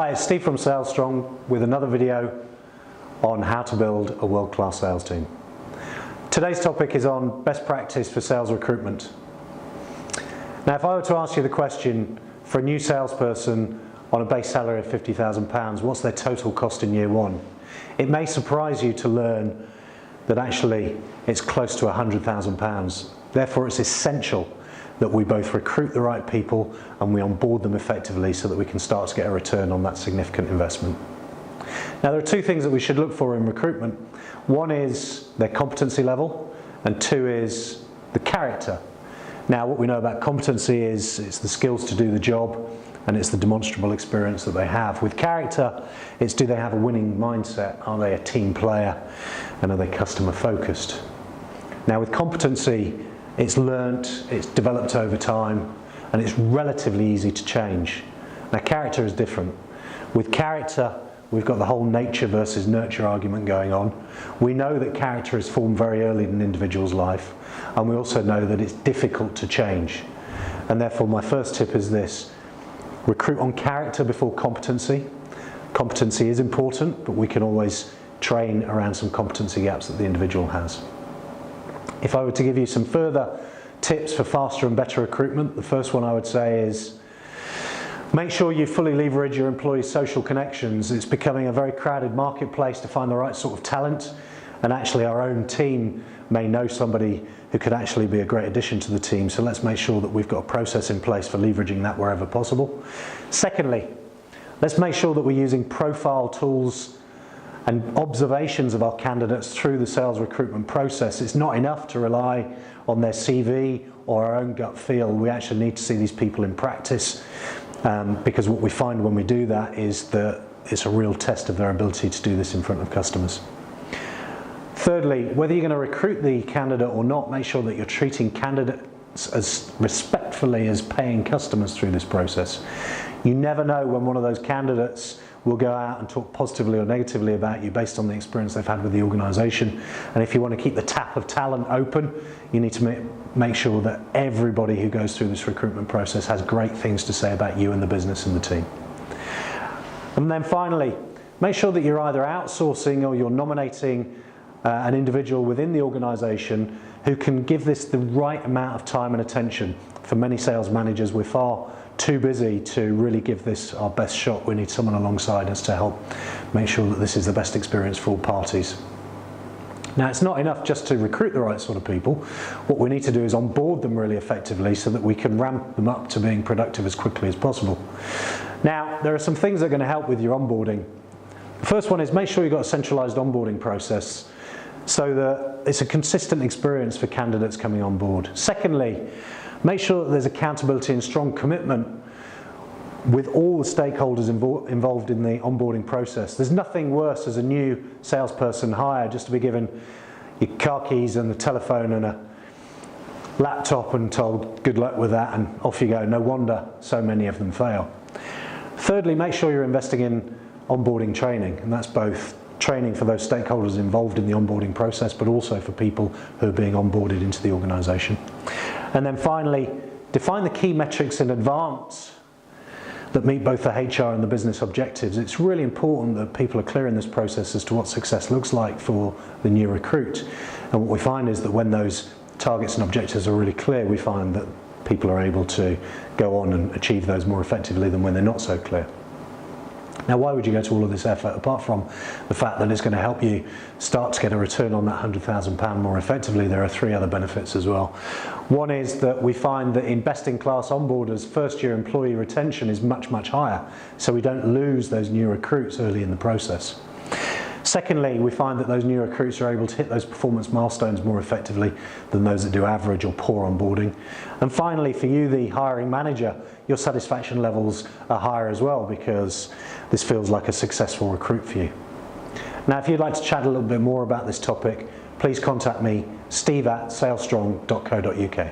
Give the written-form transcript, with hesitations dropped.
Hi, it's Steve from Sales Strong with another video on how to build a world-class sales team. Today's topic is on best practice for sales recruitment. Now, if I were to ask you the question, for a new salesperson on a base salary of £50,000, what's their total cost in year one? It may surprise you to learn that actually it's close to £100,000. Therefore, it's essential that we both recruit the right people and we onboard them effectively so that we can start to get a return on that significant investment. Now, there are two things that we should look for in recruitment. One is their competency level, and two is the character. Now, what we know about competency is it's the skills to do the job, and it's the demonstrable experience that they have. With character, it's do they have a winning mindset? Are they a team player? And are they customer focused? Now, with competency, it's learnt, it's developed over time, and it's relatively easy to change. Now, character is different. With character, we've got the whole nature versus nurture argument going on. We know that character is formed very early in an individual's life, and we also know that it's difficult to change. And therefore, my first tip is this: recruit on character before competency. Competency is important, but we can always train around some competency gaps that the individual has. If I were to give you some further tips for faster and better recruitment, the first one I would say is make sure you fully leverage your employees' social connections. It's becoming a very crowded marketplace to find the right sort of talent, and actually our own team may know somebody who could actually be a great addition to the team, so let's make sure that we've got a process in place for leveraging that wherever possible. Secondly, let's make sure that we're using profile tools and observations of our candidates through the sales recruitment process. It's not enough to rely on their CV or our own gut feel. We actually need to see these people in practice, because what we find when we do that is that it's a real test of their ability to do this in front of customers. Thirdly, whether you're going to recruit the candidate or not, make sure that you're treating candidates as respectfully as paying customers through this process. You never know when one of those candidates will go out and talk positively or negatively about you based on the experience they've had with the organisation. And if you want to keep the tap of talent open, you need to make sure that everybody who goes through this recruitment process has great things to say about you and the business and the team. And then finally, make sure that you're either outsourcing or you're nominating an individual within the organisation who can give this the right amount of time and attention. For many sales managers, we're far too busy to really give this our best shot. We need someone alongside us to help make sure that this is the best experience for all parties. Now, it's not enough just to recruit the right sort of people. What we need to do is onboard them really effectively so that we can ramp them up to being productive as quickly as possible. Now, there are some things that are going to help with your onboarding. The first one is make sure you've got a centralised onboarding process so that it's a consistent experience for candidates coming on board. Secondly, make sure that there's accountability and strong commitment with all the stakeholders involved in the onboarding process. There's nothing worse as a new salesperson hired just to be given your car keys and the telephone and a laptop and told good luck with that and off you go. No wonder so many of them fail. Thirdly, make sure you're investing in onboarding training, and that's both training for those stakeholders involved in the onboarding process, but also for people who are being onboarded into the organisation. And then finally, define the key metrics in advance that meet both the HR and the business objectives. It's really important that people are clear in this process as to what success looks like for the new recruit. And what we find is that when those targets and objectives are really clear, we find that people are able to go on and achieve those more effectively than when they're not so clear. Now, why would you go to all of this effort apart from the fact that it's going to help you start to get a return on that £100,000 more effectively? There are three other benefits as well. One is that we find that in best-in-class onboarders, first-year employee retention is much, much higher, so we don't lose those new recruits early in the process. Secondly, we find that those new recruits are able to hit those performance milestones more effectively than those that do average or poor onboarding. And finally, for you, the hiring manager, your satisfaction levels are higher as well because this feels like a successful recruit for you. Now, if you'd like to chat a little bit more about this topic, please contact me, steve@salesstrong.co.uk.